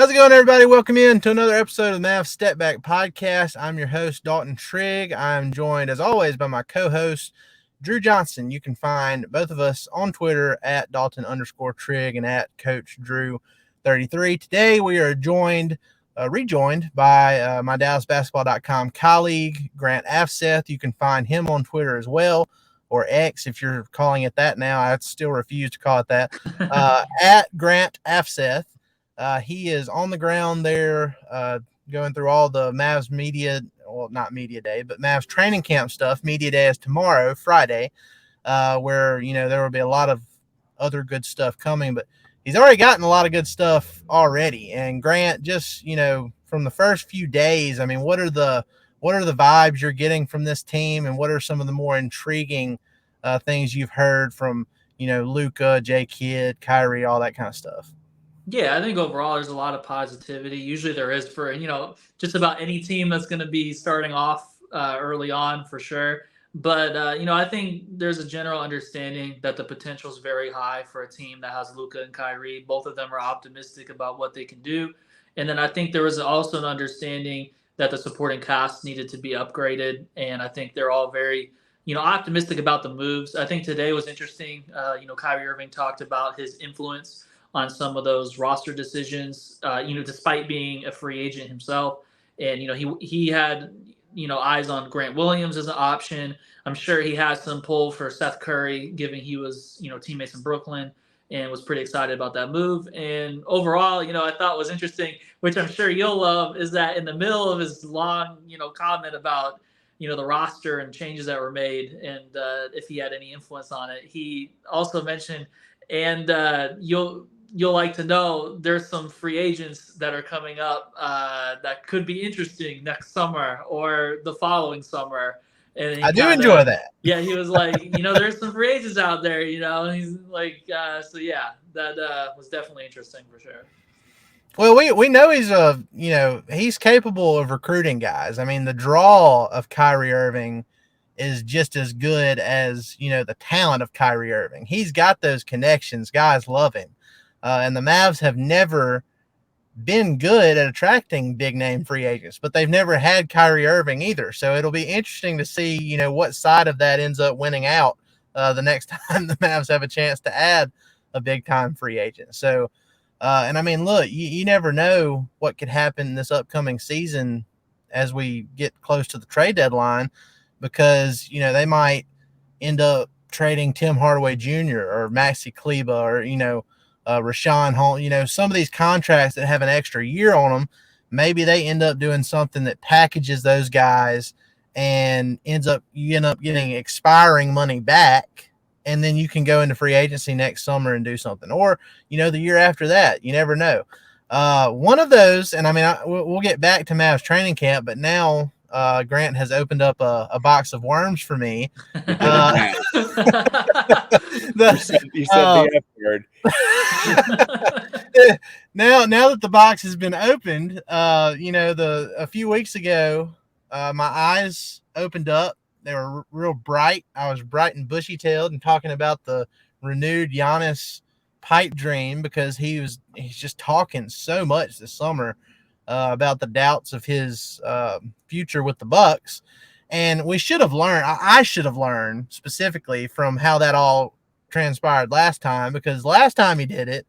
How's it going, everybody? Welcome in to another episode of the Mavs Step Back Podcast. I'm your host, Dalton Trigg. I'm joined, as always, by my co-host, Drew Johnson. You can find both of us on Twitter at Dalton_Trigg and at Coach Drew33. Today, we are rejoined by my DallasBasketball.com colleague, Grant Afseth. You can find him on Twitter as well, or X if you're calling it that now. I still refuse to call it that. At Grant Afseth. He is on the ground there going through all the Mavs media, well, not media day, but Mavs training camp stuff. Media day is tomorrow, Friday, where, there will be a lot of other good stuff coming, but he's already gotten a lot of good stuff already. And Grant, just, from the first few days, I mean, what are the vibes you're getting from this team, and what are some of the more intriguing things you've heard from, Luka, J Kidd, Kyrie, all that kind of stuff? Yeah, I think overall there's a lot of positivity. Usually there is for, just about any team that's going to be starting off early on for sure. But, I think there's a general understanding that the potential is very high for a team that has Luka and Kyrie. Both of them are optimistic about what they can do. And then I think there was also an understanding that the supporting cast needed to be upgraded. And I think they're all very, optimistic about the moves. I think today was interesting. Kyrie Irving talked about his influence on some of those roster decisions, despite being a free agent himself. And, he had, eyes on Grant Williams as an option. I'm sure he had some pull for Seth Curry, given he was, teammates in Brooklyn, and was pretty excited about that move. And overall, I thought was interesting, which I'm sure you'll love, is that in the middle of his long, comment about, the roster and changes that were made, and if he had any influence on it, he also mentioned, and you'll like to know there's some free agents that are coming up that could be interesting next summer or the following summer. And I do enjoy that. Yeah, he was like, there's some free agents out there, and he's like, so yeah, that was definitely interesting for sure. Well, we know he's capable of recruiting guys. I mean, the draw of Kyrie Irving is just as good as, the talent of Kyrie Irving. He's got those connections. Guys love him. And the Mavs have never been good at attracting big-name free agents, but they've never had Kyrie Irving either. So it'll be interesting to see, what side of that ends up winning out the next time the Mavs have a chance to add a big-time free agent. So, and I mean, look, you never know what could happen this upcoming season as we get close to the trade deadline, because, they might end up trading Tim Hardaway Jr. or Maxi Kleba or, Rashawn Holmes, some of these contracts that have an extra year on them, maybe they end up doing something that packages those guys and you end up getting expiring money back. And then you can go into free agency next summer and do something, or, the year after that. You never know. One of those, and I mean, we'll get back to Mavs training camp, but now Grant has opened up a box of worms for me. You said the F word. Now that the box has been opened, a few weeks ago, my eyes opened up. They were real bright. I was bright and bushy-tailed and talking about the renewed Giannis pipe dream, because he's just talking so much this summer about the doubts of his future with the Bucks. And we should have learned, I should have learned specifically from how that all transpired last time, because last time he did it,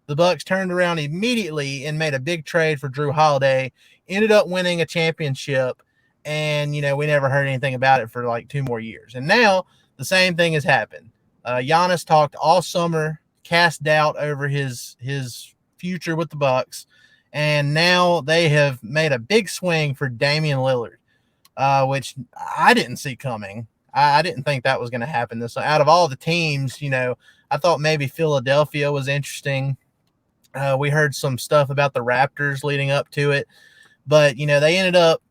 the Bucks turned around immediately and made a big trade for Drew Holiday, ended up winning a championship, and, we never heard anything about it for like 2 more years. And now the same thing has happened. Giannis talked all summer, cast doubt over his future with the Bucks, and now they have made a big swing for Damian Lillard, which I didn't see coming. I didn't think that was going to happen. Out of all the teams, I thought maybe Philadelphia was interesting. We heard some stuff about the Raptors leading up to it, but they ended up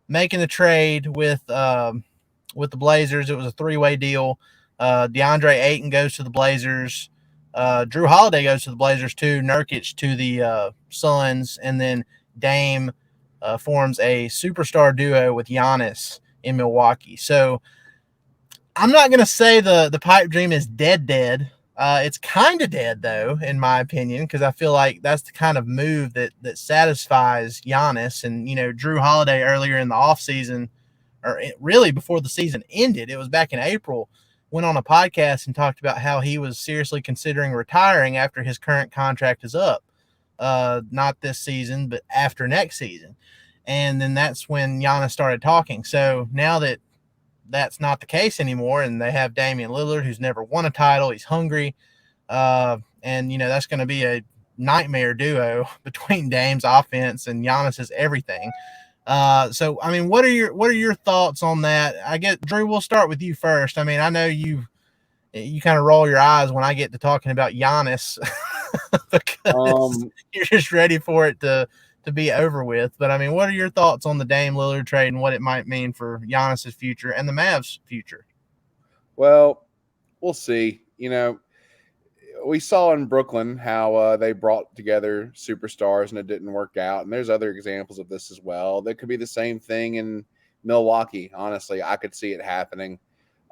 making a trade with the Blazers. It was a 3-way deal. DeAndre Ayton goes to the Blazers. Drew Holiday goes to the Blazers too. Nurkic to the Suns, and then Dame forms a superstar duo with Giannis in Milwaukee. So I'm not going to say the pipe dream is dead, It's kind of dead, though, in my opinion, because I feel like that's the kind of move that satisfies Giannis. And, Drew Holiday earlier in the offseason, or really before the season ended, it was back in April, went on a podcast and talked about how he was seriously considering retiring after his current contract is up. Not this season, but after next season. And then that's when Giannis started talking. So now that that's not the case anymore, and they have Damian Lillard, who's never won a title. He's hungry. And, that's going to be a nightmare duo between Dame's offense and Giannis's everything. So, I mean, what are your thoughts on that? I guess, Drew, we'll start with you first. I mean, I know you kind of roll your eyes when I get to talking about Giannis because you're just ready for it to be over with. But I mean, what are your thoughts on the Dame Lillard trade and what it might mean for Giannis's future and the Mavs' future? Well, we'll see. We saw in Brooklyn how they brought together superstars and it didn't work out. And there's other examples of this as well. That could be the same thing in Milwaukee. Honestly, I could see it happening.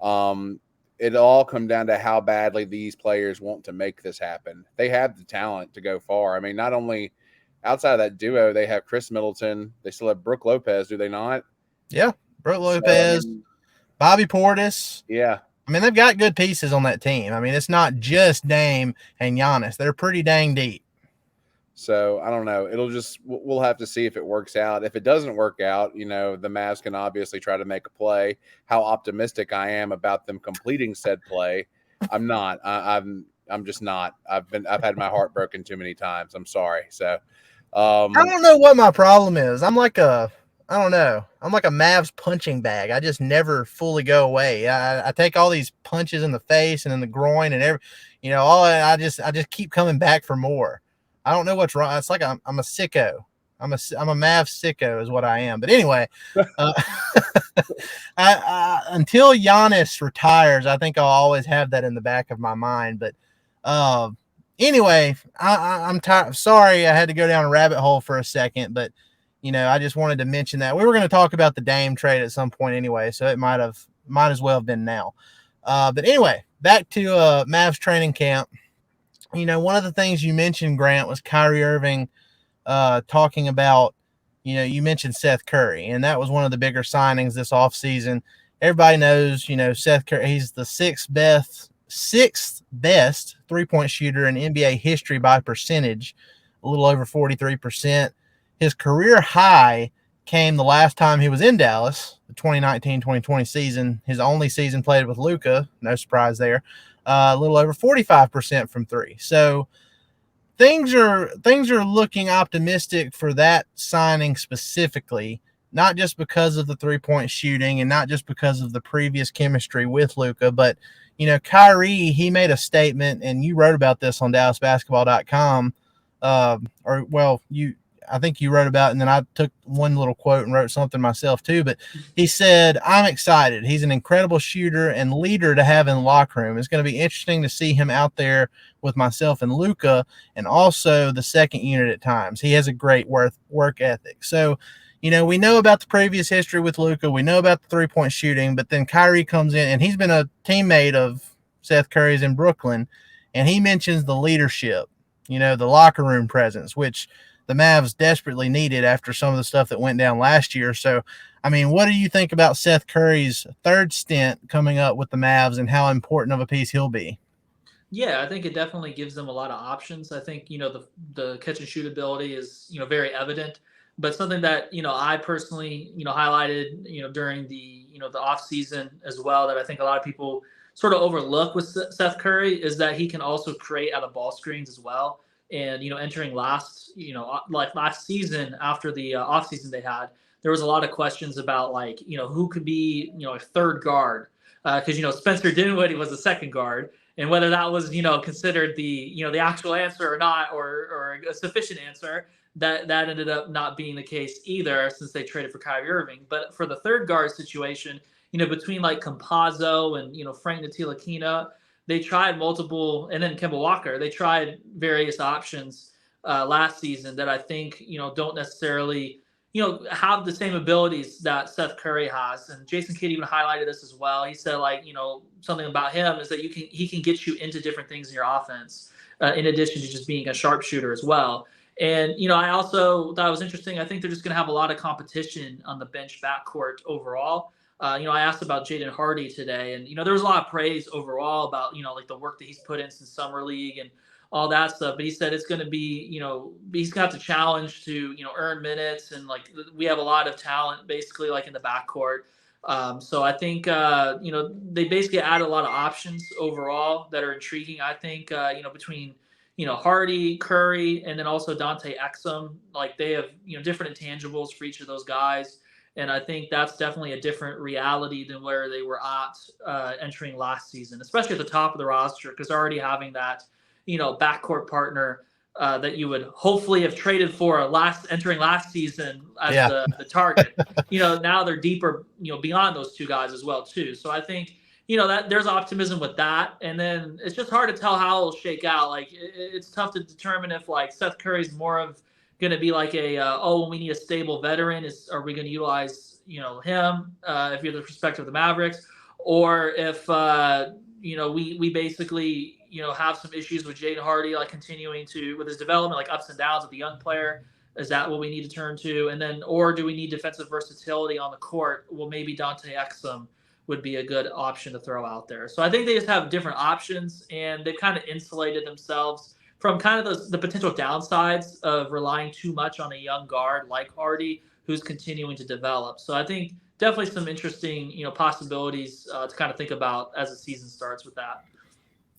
It all come down to how badly these players want to make this happen. They have the talent to go far. I mean, not only outside of that duo, they have Chris Middleton. They still have Brooke Lopez, do they not? Yeah, Brooke Lopez, Bobby Portis. Yeah. I mean, they've got good pieces on that team. I mean, it's not just Dame and Giannis. They're pretty dang deep. So, I don't know. We'll have to see if it works out. If it doesn't work out, the Mavs can obviously try to make a play. How optimistic I am about them completing said play, I'm not. I'm just not. I've had my heart broken too many times. I'm sorry. So, I don't know what my problem is. I'm like a Mavs punching bag. I just never fully go away. I take all these punches in the face and in the groin and I just keep coming back for more. I don't know what's wrong. It's like I'm a sicko. I'm a Mavs sicko is what I am. But anyway, until Giannis retires, I think I'll always have that in the back of my mind. But anyway, I'm tired. Sorry, I had to go down a rabbit hole for a second, but I just wanted to mention that we were going to talk about the Dame trade at some point anyway, so it might as well have been now. But anyway, back to Mavs training camp. One of the things you mentioned, Grant, was Kyrie Irving talking about, you mentioned Seth Curry, and that was one of the bigger signings this offseason. Everybody knows, Seth Curry, he's the sixth best three-point shooter in NBA history by percentage, a little over 43%. His career high came the last time he was in Dallas, the 2019-2020 season, his only season played with Luka, no surprise there, a little over 45% from three. So things are looking optimistic for that signing specifically, not just because of the three-point shooting and not just because of the previous chemistry with Luka, but Kyrie, he made a statement, and you wrote about this on DallasBasketball.com, I think you wrote about it, and then I took one little quote and wrote something myself too. But he said, "I'm excited. He's an incredible shooter and leader to have in the locker room. It's going to be interesting to see him out there with myself and Luka, and also the second unit at times. He has a great work ethic." So, we know about the previous history with Luka. We know about the three-point shooting, but then Kyrie comes in, and he's been a teammate of Seth Curry's in Brooklyn, and he mentions the leadership, the locker room presence, which the Mavs desperately needed after some of the stuff that went down last year. So, I mean, what do you think about Seth Curry's third stint coming up with the Mavs and how important of a piece he'll be? Yeah, I think it definitely gives them a lot of options. I think, the catch and shoot ability is, very evident, but something that, I personally, highlighted, during the, the off season as well, that I think a lot of people sort of overlook with Seth Curry is that he can also create out of ball screens as well. And, entering last season after the offseason they had, there was a lot of questions about who could be, a third guard. Because, Spencer Dinwiddie was a second guard, and whether that was, considered the, the actual answer or not, or a sufficient answer, that ended up not being the case either, since they traded for Kyrie Irving. But for the third guard situation, between Campazzo and, Frank Ntilikina, they tried multiple, and then Kemba Walker, they tried various options last season that I think, don't necessarily, have the same abilities that Seth Curry has. And Jason Kidd even highlighted this as well. He said, like, something about him is that he can get you into different things in your offense, in addition to just being a sharpshooter as well. And, I also thought it was interesting. I think they're just going to have a lot of competition on the bench backcourt overall. I asked about Jaden Hardy today, and, there was a lot of praise overall about, like the work that he's put in since Summer League and all that stuff. But he said it's going to be, he's got the challenge to, earn minutes. And like, we have a lot of talent basically like in the backcourt. So I think, they basically add a lot of options overall that are intriguing. I think, between, Hardy, Curry, and then also Dante Exum, like they have, different intangibles for each of those guys. And I think that's definitely a different reality than where they were at entering last season, especially at the top of the roster, because already having that, backcourt partner that you would hopefully have traded for entering last season as the target. Now they're deeper, beyond those two guys as well too. So I think, that there's optimism with that. And then it's just hard to tell how it'll shake out. Like it's tough to determine if like Seth Curry's more of going to be like when we need a stable veteran, are we going to utilize, him if you're the perspective of the Mavericks, or if, we basically, have some issues with Jaden Hardy, like continuing with his development, like ups and downs with the young player. Is that what we need to turn to? And then, or do we need defensive versatility on the court? Well, maybe Dante Exum would be a good option to throw out there. So I think they just have different options, and they've kind of insulated themselves from kind of the potential downsides of relying too much on a young guard like Hardy, who's continuing to develop. So I think definitely some interesting, possibilities to kind of think about as the season starts with that.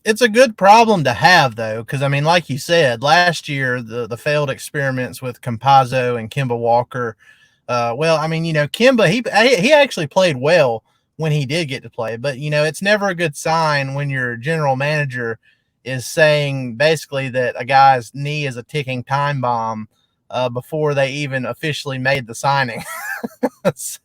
It's a good problem to have, though, because, I mean, like you said, last year, the failed experiments with Campazzo and Kemba Walker, Kemba, he actually played well when he did get to play, but, it's never a good sign when your general manager is saying basically that a guy's knee is a ticking time bomb before they even officially made the signing. So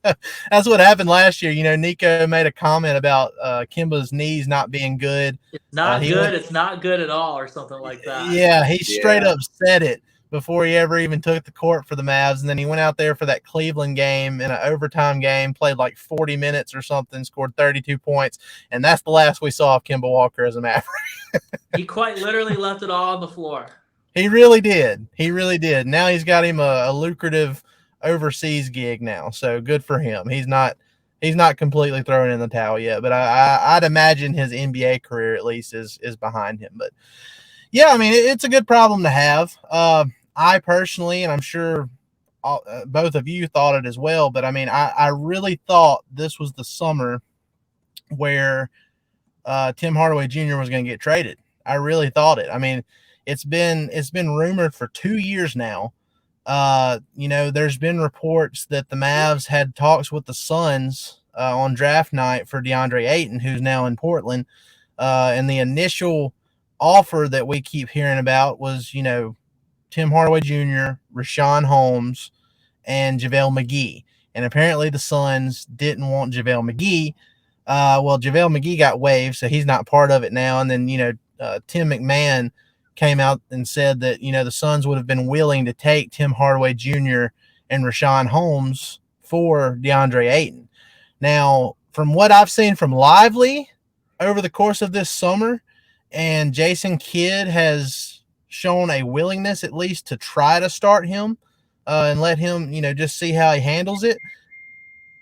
that's what happened last year. Nico made a comment about Kemba's knees not being good. It's not good. It's not good at all, or something like that. Yeah, he straight up said it before he ever even took the court for the Mavs. And then he went out there for that Cleveland game in an overtime game, played like 40 minutes or something, scored 32 points. And that's the last we saw of Kemba Walker as a Maverick. He quite literally left it all on the floor. He really did. He really did. Now he's got him a lucrative overseas gig now, so good for him. He's not completely throwing in the towel yet, but I'd imagine his NBA career at least is behind him. But yeah, I mean, it's a good problem to have. I personally, and I'm sure both of you thought it as well, but I mean, I really thought this was the summer where Tim Hardaway Jr. was going to get traded. I really thought it. I mean, it's been rumored for 2 years now. There's been reports that the Mavs had talks with the Suns on draft night for DeAndre Ayton, who's now in Portland. And the initial offer that we keep hearing about was, Tim Hardaway Jr., Rashawn Holmes, and JaVale McGee. And apparently the Suns didn't want JaVale McGee. JaVale McGee got waived, so he's not part of it now. And then, Tim McMahon came out and said that, the Suns would have been willing to take Tim Hardaway Jr. and Rashawn Holmes for DeAndre Ayton. Now, from what I've seen from Lively over the course of this summer, and Jason Kidd has shown a willingness at least to try to start him and let him, just see how he handles it.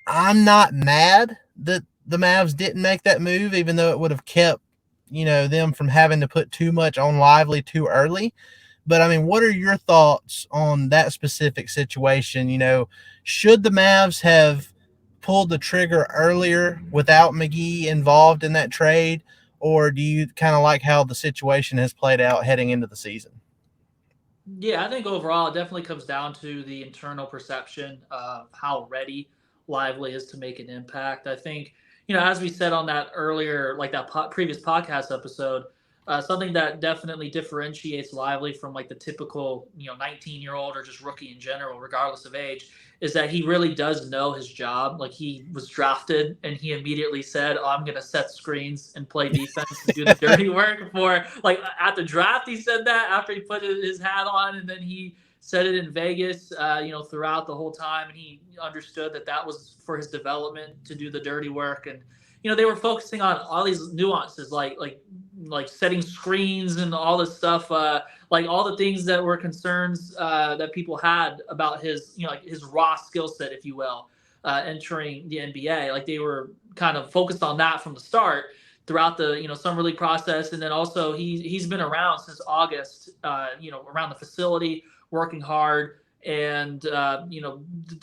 I'm not mad that the Mavs didn't make that move, even though it would have kept them from having to put too much on Lively too early. But I mean, what are your thoughts on that specific situation? Should the Mavs have pulled the trigger earlier without McGee involved in that trade, or do you kind of like how the situation has played out heading into the season? Yeah, I think overall it definitely comes down to the internal perception of how ready Lively is to make an impact. I think, as we said on that earlier, like that previous podcast episode, something that definitely differentiates Lively from like the typical, 19-year-old or just rookie in general, regardless of age, is that he really does know his job. Like he was drafted and he immediately said, I'm going to set screens and play defense and do the dirty work. For like at the draft, he said that after he put his hat on, and then he said it in Vegas, throughout the whole time, and he understood that was for his development to do the dirty work. And they were focusing on all these nuances, like setting screens and all this stuff, like all the things that were concerns that people had about his, like his raw skill set, if you will, entering the NBA. Like they were kind of focused on that from the start throughout the summer league process, and then also he's been around since August, around the facility, working hard. And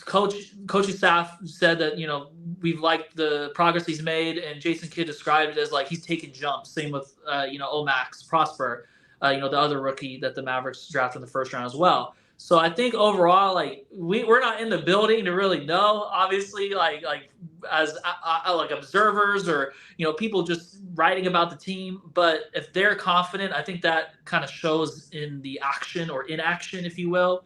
coaching staff said that we've liked the progress he's made, and Jason Kidd described it as like he's taking jumps. Same with Omax Prosper, the other rookie that the Mavericks drafted in the first round as well. So I think overall, like we're not in the building to really know, obviously, like as like observers or people just writing about the team. But if they're confident, I think that kind of shows in the action or inaction, if you will,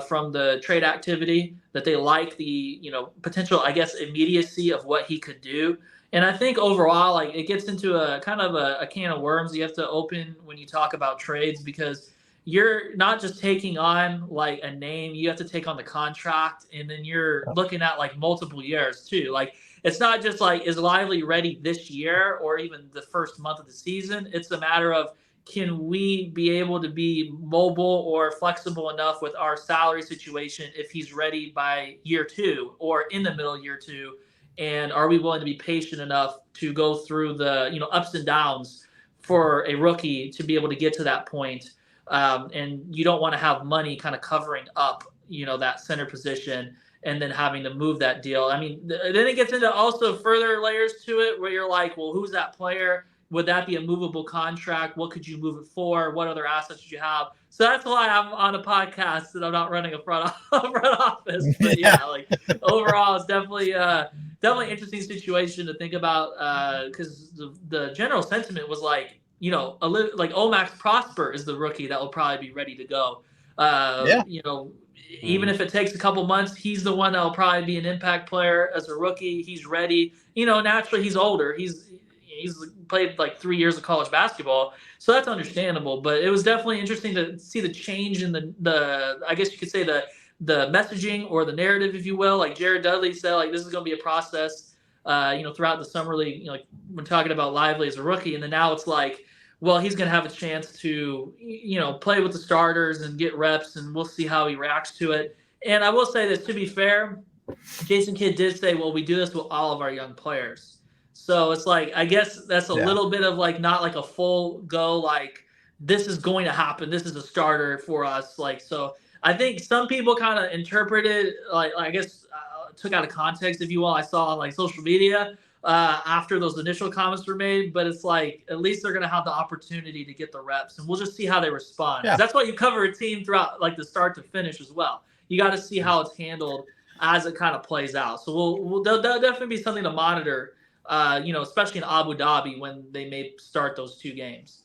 from the trade activity, that they like the potential, I guess, immediacy of what he could do. And I think overall, like it gets into a kind of a can of worms you have to open when you talk about trades, because you're not just taking on like a name, you have to take on the contract, and then you're looking at like multiple years too. Like it's not just like, is Lively ready this year or even the first month of the season? It's a matter of, can we be able to be mobile or flexible enough with our salary situation if he's ready by year 2 or in the middle of year 2? And are we willing to be patient enough to go through the ups and downs for a rookie to be able to get to that point? And you don't want to have money kind of covering up, that center position and then having to move that deal. I mean, then it gets into also further layers to it where you're like, well, who's that player? Would that be a movable contract? What could you move it for? What other assets should you have? So that's why I'm on a podcast and I'm not running a front office. But yeah, like overall, it's definitely interesting situation to think about, because the general sentiment was like, like Omax Prosper is the rookie that will probably be ready to go. Even if it takes a couple months, he's the one that will probably be an impact player as a rookie. He's ready. Naturally he's older. He's played like 3 years of college basketball, so that's understandable. But it was definitely interesting to see the change in the I guess you could say the messaging or the narrative, if you will. Like Jared Dudley said, like this is going to be a process, throughout the summer league. Like when talking about Lively as a rookie, and then now it's like, well, he's going to have a chance to play with the starters and get reps, and we'll see how he reacts to it. And I will say this, to be fair, Jason Kidd did say, well, we do this with all of our young players. So it's like, I guess that's a little bit of like, not like a full go, like this is going to happen, this is a starter for us. Like, so I think some people kind of interpreted, like I guess took out of context, if you will. I saw on like social media after those initial comments were made, but it's like, at least they're going to have the opportunity to get the reps, and we'll just see how they respond. Yeah. That's why you cover a team throughout like the start to finish as well. You got to see how it's handled as it kind of plays out. So there'll definitely be something to monitor, especially in Abu Dhabi when they may start those 2 games.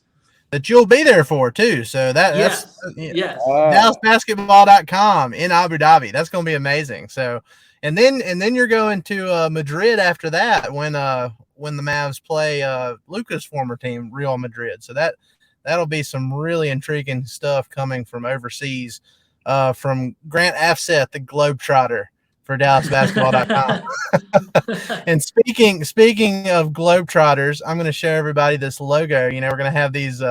That you'll be there for too. So that's DallasBasketball.com in Abu Dhabi. That's going to be amazing. So, and then you're going to Madrid after that when the Mavs play Luka's former team, Real Madrid. So that'll be some really intriguing stuff coming from overseas, from Grant Afseth, the Globetrotter, for DallasBasketball.com. And speaking of Globetrotters, I'm going to show everybody this logo. We're going to have these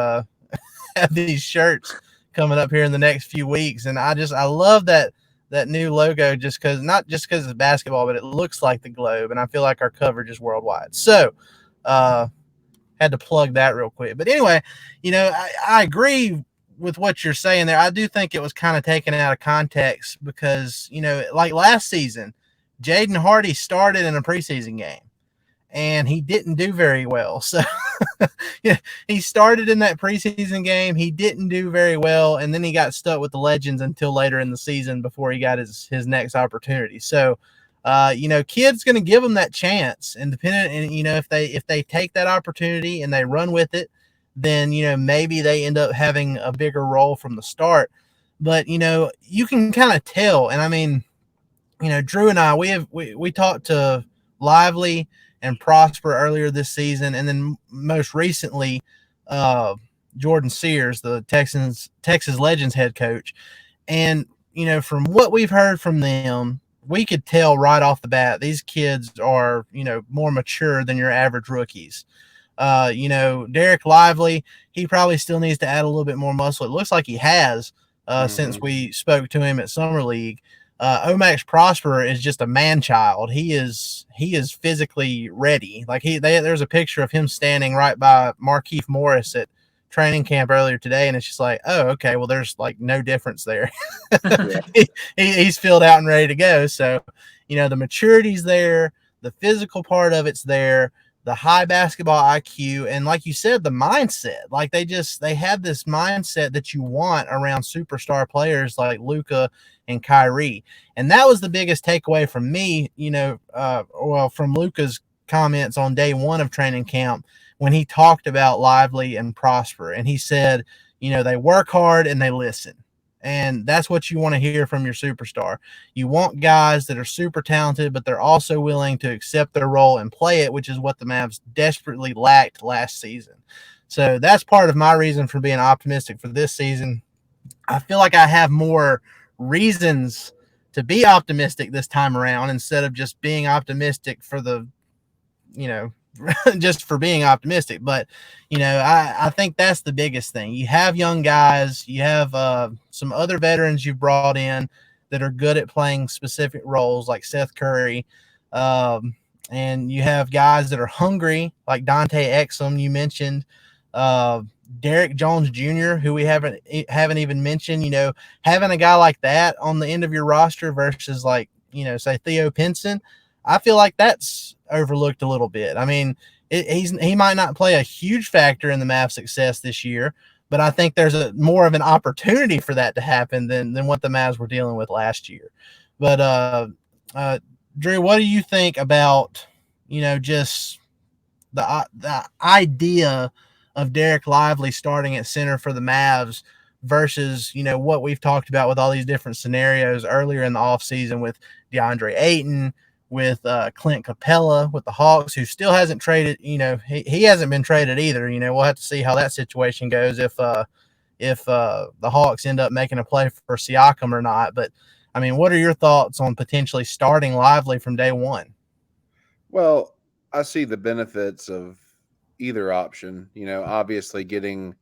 these shirts coming up here in the next few weeks, and I love that new logo, not just because it's basketball, but it looks like the globe, and I feel like our coverage is worldwide. So had to plug that real quick. But anyway, I agree with what you're saying there. I do think it was kind of taken out of context because, like last season, Jaden Hardy started in a preseason game and he didn't do very well. So he started in that preseason game. He didn't do very well. And then he got stuck with the Legends until later in the season before he got his next opportunity. So, Kidd's going to give them that chance, and if they take that opportunity and they run with it, then, maybe they end up having a bigger role from the start. But, you can kind of tell. And I mean, Drew and I, we talked to Lively and Prosper earlier this season. And then most recently, Jordan Sears, the Texas Legends head coach. And, from what we've heard from them, we could tell right off the bat, these kids are, more mature than your average rookies. Derek Lively, he probably still needs to add a little bit more muscle. It looks like he has since we spoke to him at Summer League. Omax Prosper is just a man child. He is physically ready. Like there's a picture of him standing right by Markieff Morris at training camp earlier today, and it's just like, oh, okay, well, there's like no difference there. He's filled out and ready to go. So, the maturity's there, the physical part of it's there, the high basketball IQ, and like you said, the mindset. Like they have this mindset that you want around superstar players like Luka and Kyrie. And that was the biggest takeaway from me, from Luka's comments on day one of training camp when he talked about Lively and Prosper. And he said, they work hard and they listen. And that's what you want to hear from your superstar. You want guys that are super talented, but they're also willing to accept their role and play it, which is what the Mavs desperately lacked last season. So that's part of my reason for being optimistic for this season. I feel like I have more reasons to be optimistic this time around instead of just being optimistic for the, just for being optimistic. But, I think that's the biggest thing. You have young guys, you have some other veterans you've brought in that are good at playing specific roles like Seth Curry. And you have guys that are hungry like Dante Exum, you mentioned. Derek Jones Jr., who we haven't even mentioned, having a guy like that on the end of your roster versus like, say Theo Pinson, I feel like that's overlooked a little bit. I mean, he might not play a huge factor in the Mavs' success this year, but I think there's more of an opportunity for that to happen than what the Mavs were dealing with last year. But Drew, what do you think about, just the idea of Derek Lively starting at center for the Mavs versus, what we've talked about with all these different scenarios earlier in the offseason with DeAndre Ayton, with Clint Capella with the Hawks, who still hasn't traded. He hasn't been traded either. We'll have to see how that situation goes if the Hawks end up making a play for Siakam or not. But, I mean, what are your thoughts on potentially starting Lively from day one? Well, I see the benefits of either option. Obviously getting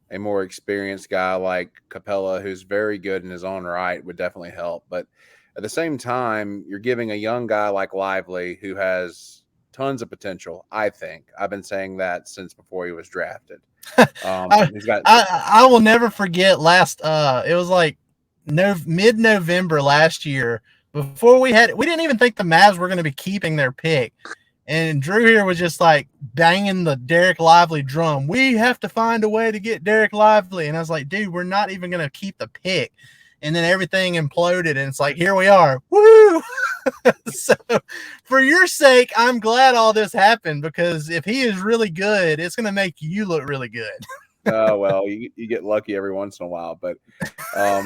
a more experienced guy like Capella, who's very good in his own right, would definitely help. But at the same time, you're giving a young guy like Lively, who has tons of potential, I think. I've been saying that since before he was drafted. I will never forget it was like mid-November last year, before we didn't even think the Mavs were going to be keeping their pick. And Drew here was just like banging the Derek Lively drum. We have to find a way to get Derek Lively. And I was like, dude, we're not even going to keep the pick. And then everything imploded, and it's like, here we are. Woo! So for your sake, I'm glad all this happened, because if he is really good, it's going to make you look really good. Oh, well, you get lucky every once in a while. But, I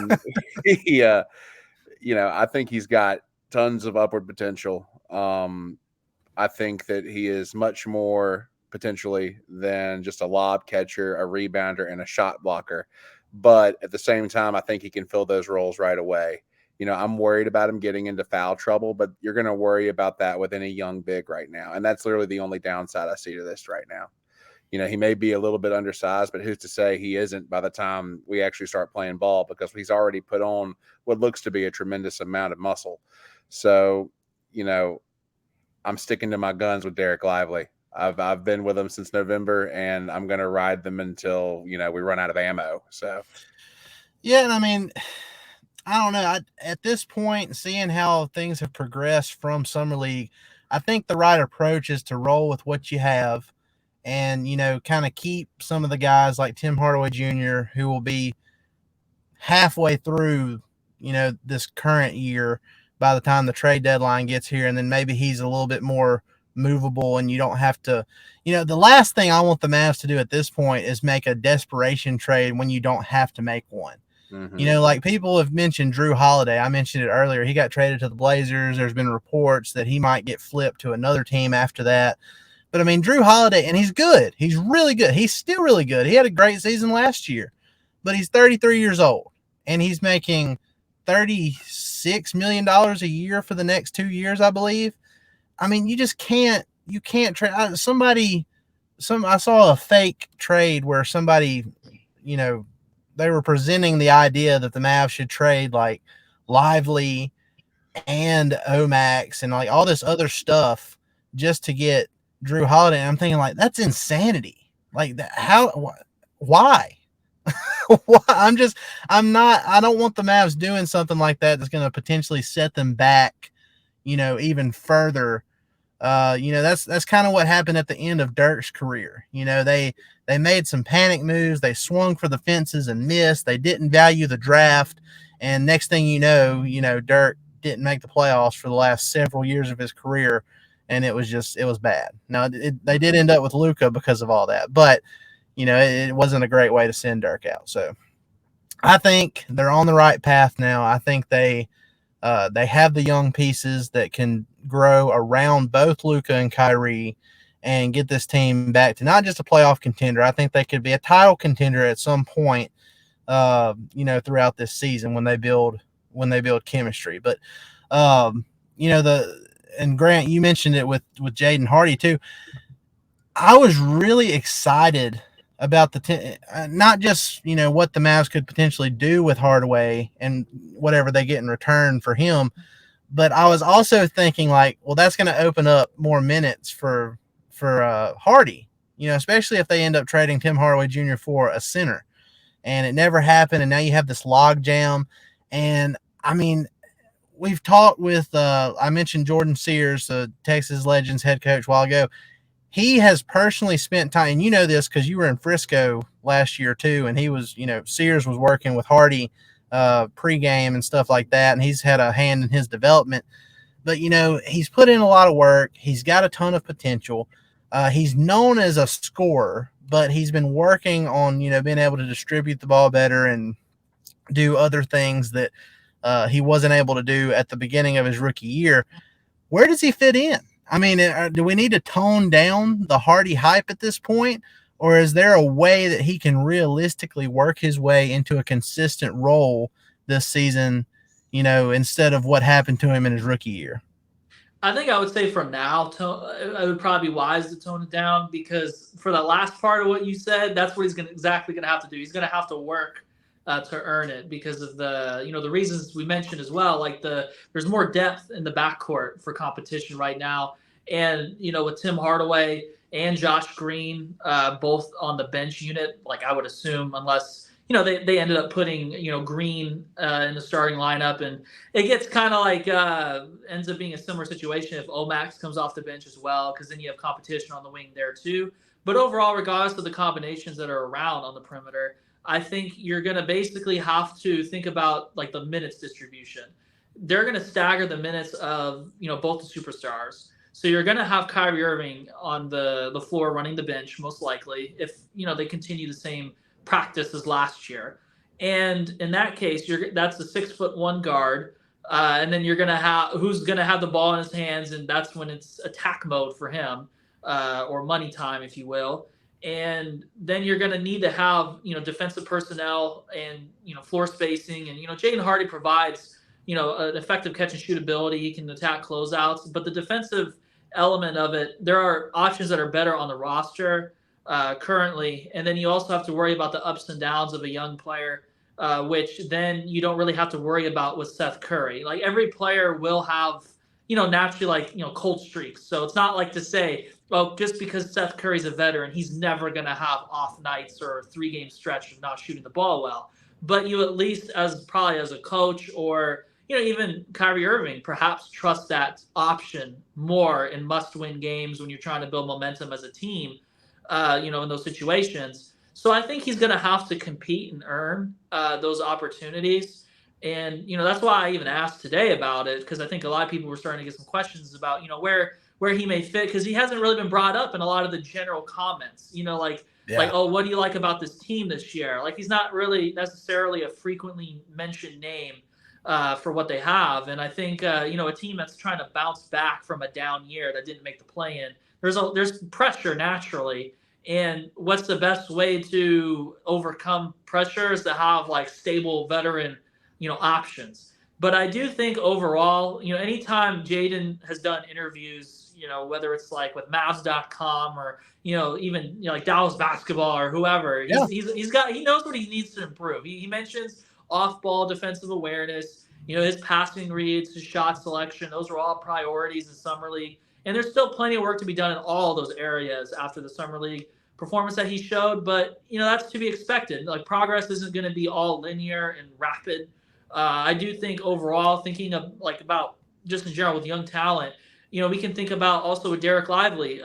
think he's got tons of upward potential. I think that he is much more potentially than just a lob catcher, a rebounder, and a shot blocker. But at the same time, I think he can fill those roles right away. I'm worried about him getting into foul trouble, but you're going to worry about that with any young big right now. And that's literally the only downside I see to this right now. He may be a little bit undersized, but who's to say he isn't by the time we actually start playing ball, because he's already put on what looks to be a tremendous amount of muscle. So, I'm sticking to my guns with Derek Lively. I've been with them since November, and I'm going to ride them until, we run out of ammo. So, yeah. And I mean, I don't know. At this point, seeing how things have progressed from Summer League, I think the right approach is to roll with what you have and, kind of keep some of the guys like Tim Hardaway Jr., who will be halfway through, this current year by the time the trade deadline gets here. And then maybe he's a little bit more movable, and you don't have to, the last thing I want the Mavs to do at this point is make a desperation trade when you don't have to make one. Mm-hmm. Like people have mentioned Drew Holiday. I mentioned it earlier. He got traded to the Blazers. There's been reports that he might get flipped to another team after that. But I mean, Drew Holiday, and he's good. He's really good. He's still really good. He had a great season last year, but he's 33 years old, and he's making $36 million a year for the next 2 years, I believe. I mean, you can't trade I saw a fake trade where somebody, you know, they were presenting the idea that the Mavs should trade like Lively and Omax and like all this other stuff just to get Drew Holiday. And I'm thinking like, that's insanity. Like that, why? I don't want the Mavs doing something like that that's going to potentially set them back, even further. That's kind of what happened at the end of Dirk's career. They made some panic moves. They swung for the fences and missed. They didn't value the draft. And next thing you know, Dirk didn't make the playoffs for the last several years of his career. And it was bad. Now they did end up with Luka because of all that, but it wasn't a great way to send Dirk out. So I think they're on the right path now. I think they have the young pieces that can grow around both Luka and Kyrie and get this team back to not just a playoff contender. I think they could be a title contender at some point, throughout this season when they build chemistry. But, and Grant, you mentioned it with Jaden Hardy too. I was really excited about not just, what the Mavs could potentially do with Hardaway and whatever they get in return for him, but I was also thinking like, well, that's going to open up more minutes for Hardy, especially if they end up trading Tim Hardaway Jr. for a center, and it never happened. And now you have this log jam. And I mean, we've talked with, I mentioned Jordan Sears, the Texas Legends head coach a while ago. He has personally spent time, and you know this because you were in Frisco last year too, and he was, Sears was working with Hardy pregame and stuff like that, and he's had a hand in his development. But, he's put in a lot of work. He's got a ton of potential. He's known as a scorer, but he's been working on, being able to distribute the ball better and do other things that he wasn't able to do at the beginning of his rookie year. Where does he fit in? I mean, do we need to tone down the Hardy hype at this point, or is there a way that he can realistically work his way into a consistent role this season, instead of what happened to him in his rookie year? I think I would say for now, it would probably be wise to tone it down, because for the last part of what you said, that's what he's exactly going to have to do. He's going to have to work to earn it because of the reasons we mentioned as well. Like there's more depth in the backcourt for competition right now, and with Tim Hardaway and Josh Green both on the bench unit, like I would assume, unless they ended up putting Green in the starting lineup, and it gets kind of like ends up being a similar situation if Omax comes off the bench as well, because then you have competition on the wing there too. But overall, regardless of the combinations that are around on the perimeter, I think you're going to basically have to think about like the minutes distribution. They're going to stagger the minutes of, both the superstars. So you're going to have Kyrie Irving on the floor running the bench, most likely, if, they continue the same practice as last year. And in that case, that's the 6'1" guard. And then you're going to have who's going to have the ball in his hands. And that's when it's attack mode for him, or money time, if you will. And then you're going to need to have, defensive personnel and, floor spacing. And, Jaden Hardy provides, an effective catch and shoot ability. He can attack closeouts. But the defensive element of it, there are options that are better on the roster currently. And then you also have to worry about the ups and downs of a young player, which then you don't really have to worry about with Seth Curry. Like every player will have, naturally cold streaks. So it's not like to say, well, just because Seth Curry's a veteran, he's never going to have off nights or a 3-game stretch of not shooting the ball well. But you at least, as a coach, or, even Kyrie Irving, perhaps trust that option more in must-win games when you're trying to build momentum as a team, in those situations. So I think he's going to have to compete and earn those opportunities. And, that's why I even asked today about it, because I think a lot of people were starting to get some questions about, where he may fit, because he hasn't really been brought up in a lot of the general comments, like, oh, what do you like about this team this year? Like, he's not really necessarily a frequently mentioned name for what they have. And I think, a team that's trying to bounce back from a down year that didn't make the play-in, there's pressure naturally. And what's the best way to overcome pressure is to have like stable veteran, options. But I do think overall, anytime Jaden has done interviews, whether it's like with Mavs.com or, even like Dallas basketball or whoever, Yeah. he knows what he needs to improve. He mentions off-ball defensive awareness, his passing reads, his shot selection. Those are all priorities in summer league. And there's still plenty of work to be done in all those areas after the summer league performance that he showed. But, that's to be expected. Like, progress isn't going to be all linear and rapid. I do think overall, thinking of like about just in general with young talent, we can think about also with Derek Lively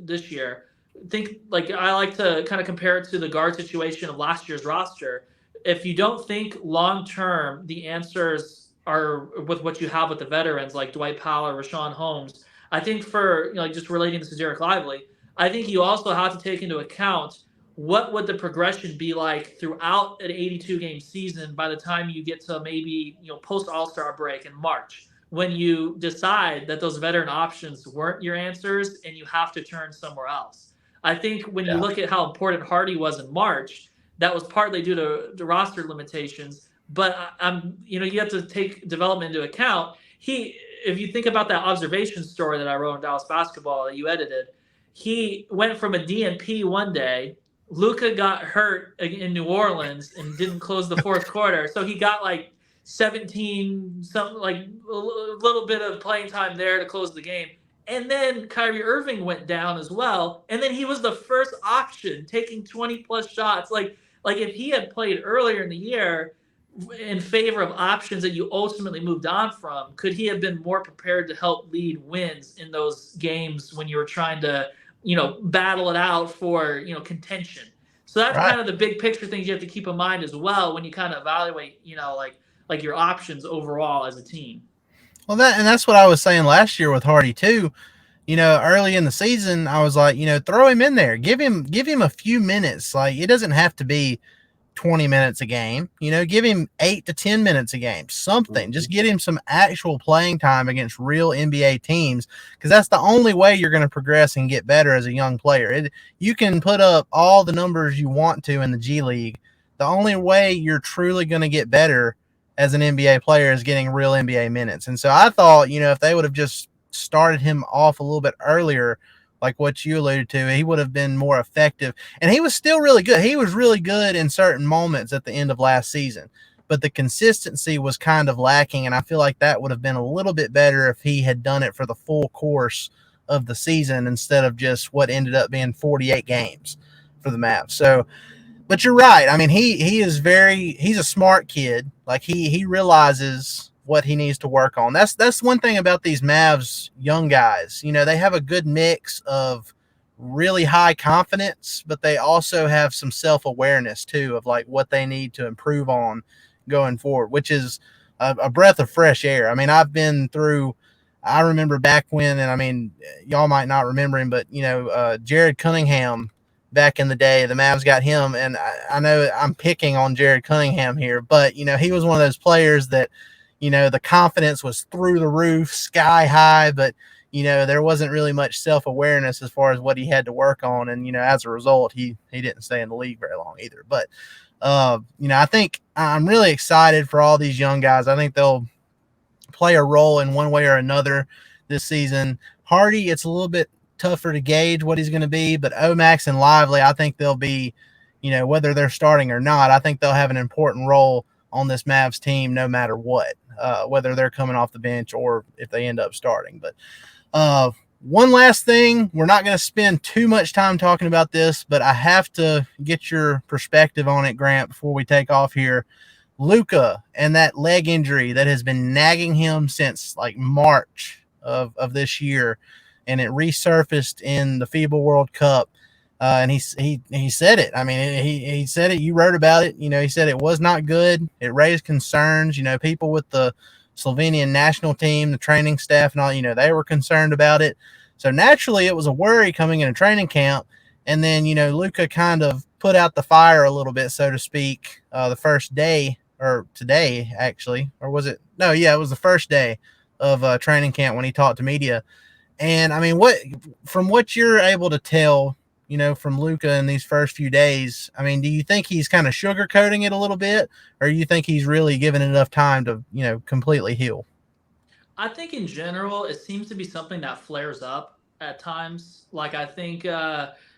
this year. I like to kind of compare it to the guard situation of last year's roster. If you don't think long term, the answers are with what you have with the veterans like Dwight Powell or Rashawn Holmes. I think for just relating this to Derek Lively, I think you also have to take into account what would the progression be like throughout an 82 game season by the time you get to maybe post All-Star break in March, when you decide that those veteran options weren't your answers and you have to turn somewhere else. I think when you look at how important Hardy was in March, that was partly due to the roster limitations, but you have to take development into account. If you think about that observation story that I wrote in Dallas Basketball that you edited, he went from a DNP one day. Luka got hurt in New Orleans and didn't close the fourth quarter. So he got like 17, something like a little bit of playing time there to close the game. And then Kyrie Irving went down as well. And then he was the first option, taking 20 plus shots. Like if he had played earlier in the year in favor of options that you ultimately moved on from, could he have been more prepared to help lead wins in those games when you were trying to battle it out for, contention? So that's Right. kind of the big picture things you have to keep in mind as well when you kind of evaluate, like your options overall as a team. Well, that's what I was saying last year with Hardy too. Early in the season, I was like, throw him in there, give him a few minutes. Like, it doesn't have to be 20 minutes a game. Give him 8 to 10 minutes a game, something. Just get him some actual playing time against real NBA teams, because that's the only way you're going to progress and get better as a young player. You can put up all the numbers you want to in the G League. The only way you're truly going to get better as an NBA player is getting real NBA minutes. And so I thought, if they would have just started him off a little bit earlier, like what you alluded to, he would have been more effective. And he was still really good. He was really good in certain moments at the end of last season, but the consistency was kind of lacking. And I feel like that would have been a little bit better if he had done it for the full course of the season instead of just what ended up being 48 games for the Mavs. So, but you're right. I mean, he's a smart kid. Like he realizes what he needs to work on. That's one thing about these Mavs young guys. They have a good mix of really high confidence, but they also have some self-awareness too of like what they need to improve on going forward, which is a breath of fresh air. I mean, I remember back when, and I mean, y'all might not remember him, but Jared Cunningham back in the day, the Mavs got him, and I know I'm picking on Jared Cunningham here, but he was one of those players that the confidence was through the roof, sky high, but there wasn't really much self-awareness as far as what he had to work on, and as a result, he didn't stay in the league very long either. But I think I'm really excited for all these young guys. I think they'll play a role in one way or another this season. Hardy, it's a little bit tougher to gauge what he's going to be, but Omax and Lively, I think they'll be, whether they're starting or not, I think they'll have an important role on this Mavs team no matter what, whether they're coming off the bench or if they end up starting. But one last thing, we're not going to spend too much time talking about this, but I have to get your perspective on it, Grant, before we take off here. Luka and that leg injury that has been nagging him since like March of this year, and it resurfaced in the FIBA World Cup. And he said it. I mean, he said it. You wrote about it. He said it was not good. It raised concerns. People with the Slovenian national team, the training staff, and all, they were concerned about it. So naturally, it was a worry coming into training camp. And then, Luka kind of put out the fire a little bit, so to speak, the first day, or today, actually. Or was it? No, yeah, it was the first day of training camp when he talked to media. And I mean, from what you're able to tell, from Luka in these first few days. I mean, do you think he's kind of sugarcoating it a little bit, or do you think he's really given it enough time to, completely heal? I think in general, it seems to be something that flares up at times. Like I think,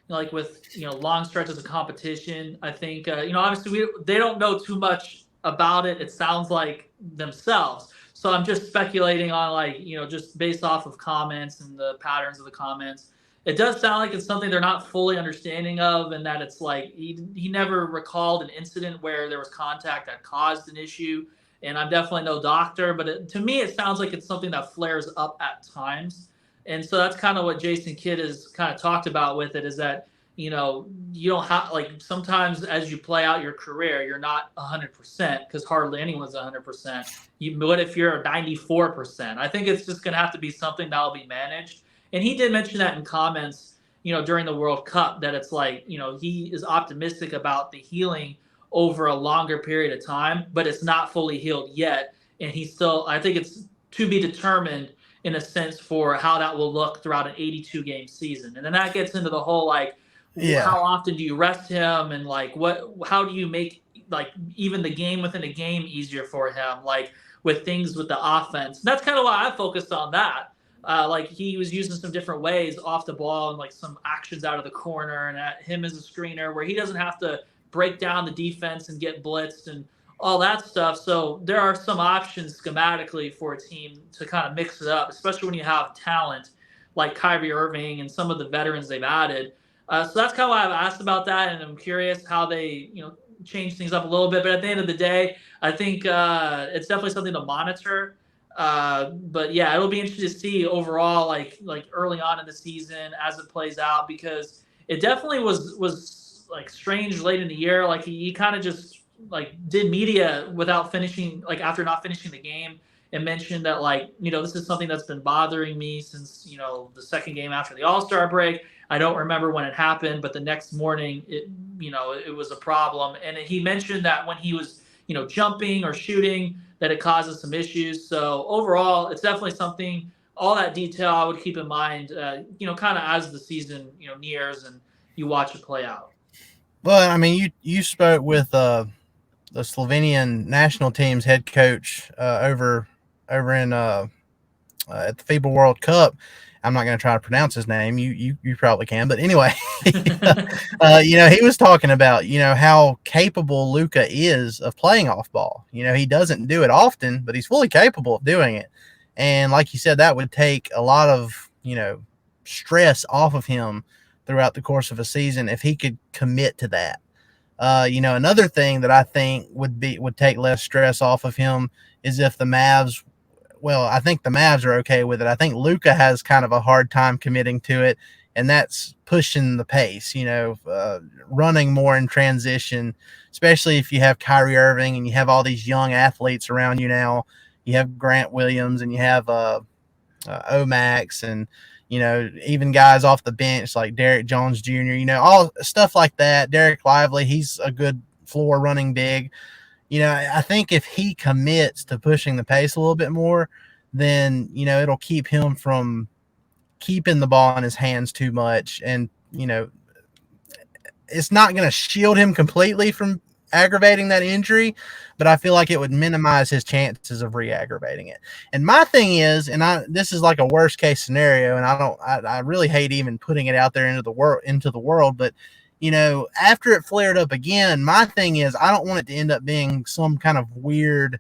like with long stretches of competition, I think obviously they don't know too much about it. It sounds like themselves. So I'm just speculating on like just based off of comments and the patterns of the comments. It does sound like it's something they're not fully understanding of, and that it's like he never recalled an incident where there was contact that caused an issue, and I'm definitely no doctor, but to me, it sounds like it's something that flares up at times. And so that's kind of what Jason Kidd has kind of talked about with it is that, you don't have, like, sometimes as you play out your career, you're not 100% because hardly anyone's 100%. What if you're 94%? I think it's just going to have to be something that will be managed. And he did mention that in comments, during the World Cup, that it's like, he is optimistic about the healing over a longer period of time, but it's not fully healed yet. And he's still, I think it's to be determined in a sense for how that will look throughout an 82 game season. And then that gets into the whole, like, how often do you rest him? And like, how do you make like even the game within a game easier for him? Like with things with the offense. And that's kind of why I focused on that. Like he was using some different ways off the ball and like some actions out of the corner and at him as a screener where he doesn't have to break down the defense and get blitzed and all that stuff. So there are some options schematically for a team to kind of mix it up, especially when you have talent like Kyrie Irving and some of the veterans they've added. So that's kind of why I've asked about that, and I'm curious how they, change things up a little bit. But at the end of the day, I think it's definitely something to monitor. But yeah, it'll be interesting to see overall, like early on in the season as it plays out, because it definitely was like strange late in the year. Like he kind of just like did media without finishing, like after not finishing the game, and mentioned that like this is something that's been bothering me since the second game after the All-Star break. I don't remember when it happened, but the next morning it was a problem. And he mentioned that when he was jumping or shooting, that it causes some issues. So overall, it's definitely something. All that detail I would keep in mind, kind of as the season nears and you watch it play out. Well, I mean, you spoke with the Slovenian national team's head coach over in at the FIBA World Cup. I'm not going to try to pronounce his name. You probably can, but anyway, he was talking about how capable Luka is of playing off ball. He doesn't do it often, but he's fully capable of doing it. And like you said, that would take a lot of stress off of him throughout the course of a season if he could commit to that. Another thing that I think would take less stress off of him is if the Mavs. Well, I think the Mavs are okay with it. I think Luka has kind of a hard time committing to it, and that's pushing the pace, running more in transition, especially if you have Kyrie Irving and you have all these young athletes around you now. You have Grant Williams and you have Omax and, even guys off the bench like Derek Jones Jr., all stuff like that. Derek Lively, he's a good floor running big. I think if he commits to pushing the pace a little bit more, then, it'll keep him from keeping the ball in his hands too much. And, it's not going to shield him completely from aggravating that injury, but I feel like it would minimize his chances of re-aggravating it. And my thing is, and this is like a worst case scenario, and I really hate even putting it out there into the world, but after it flared up again, my thing is I don't want it to end up being some kind of weird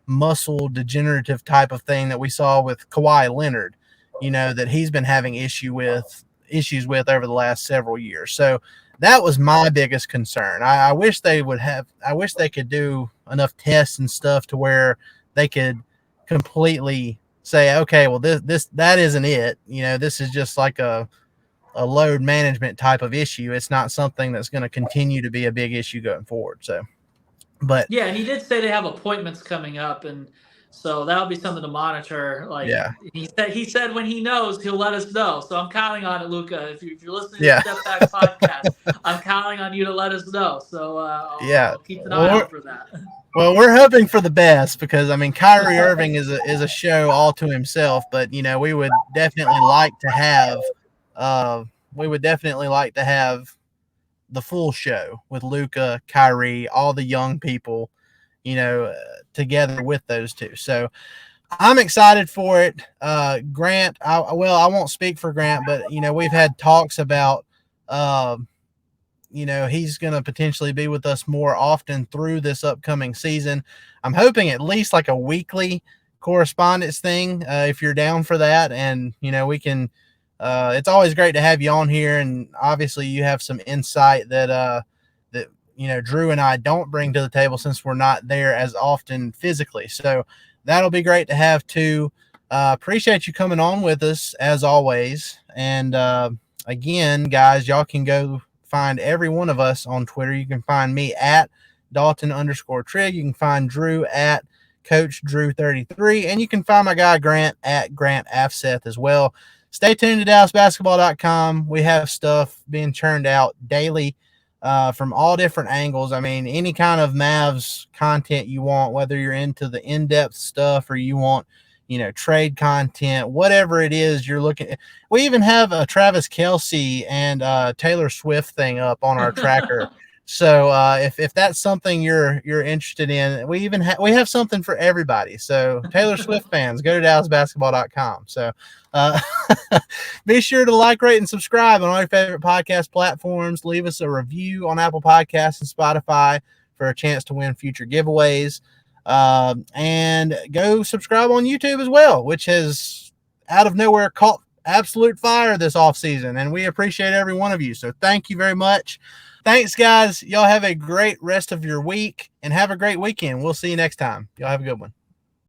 muscle degenerative type of thing that we saw with Kawhi Leonard, that he's been having issues with over the last several years. So that was my biggest concern. I wish they could do enough tests and stuff to where they could completely say, okay, well, that isn't it. This is just like a load management type of issue. It's not something that's going to continue to be a big issue going forward. So, but yeah, and he did say they have appointments coming up, and so that'll be something to monitor. Like he said when he knows, he'll let us know. So I'm counting on it, Luka. If you're listening to the Step Back podcast, I'm counting on you to let us know. So I'll keep an eye out for that. Well, we're hoping for the best because, I mean, Kyrie Irving is a show all to himself. But, we would definitely like to have we would definitely like to have the full show with Luka, Kyrie, all the young people, together with those two. So I'm excited for it. Grant, I won't speak for Grant, but we've had talks about, he's going to potentially be with us more often through this upcoming season. I'm hoping at least like a weekly correspondence thing, if you're down for that. And, we can, it's always great to have you on here. And obviously you have some insight that Drew and I don't bring to the table since we're not there as often physically. So that'll be great to have too. Appreciate you coming on with us as always. And, again, guys, y'all can go find every one of us on Twitter. You can find me at Dalton_Trigg. You can find Drew at Coach Drew33, and you can find my guy Grant at Grant Afseth as well. Stay tuned to DallasBasketball.com. We have stuff being churned out daily from all different angles. I mean, any kind of Mavs content you want, whether you're into the in-depth stuff or you want, trade content, whatever it is you're looking at. We even have a Travis Kelce and Taylor Swift thing up on our tracker. So if that's something you're interested in, we have something for everybody. So Taylor Swift fans, go to DallasBasketball.com. So be sure to like, rate, and subscribe on all your favorite podcast platforms. Leave us a review on Apple Podcasts and Spotify for a chance to win future giveaways. And go subscribe on YouTube as well, which has out of nowhere caught absolute fire this offseason. And we appreciate every one of you. So thank you very much. Thanks, guys. Y'all have a great rest of your week and have a great weekend. We'll see you next time. Y'all have a good one.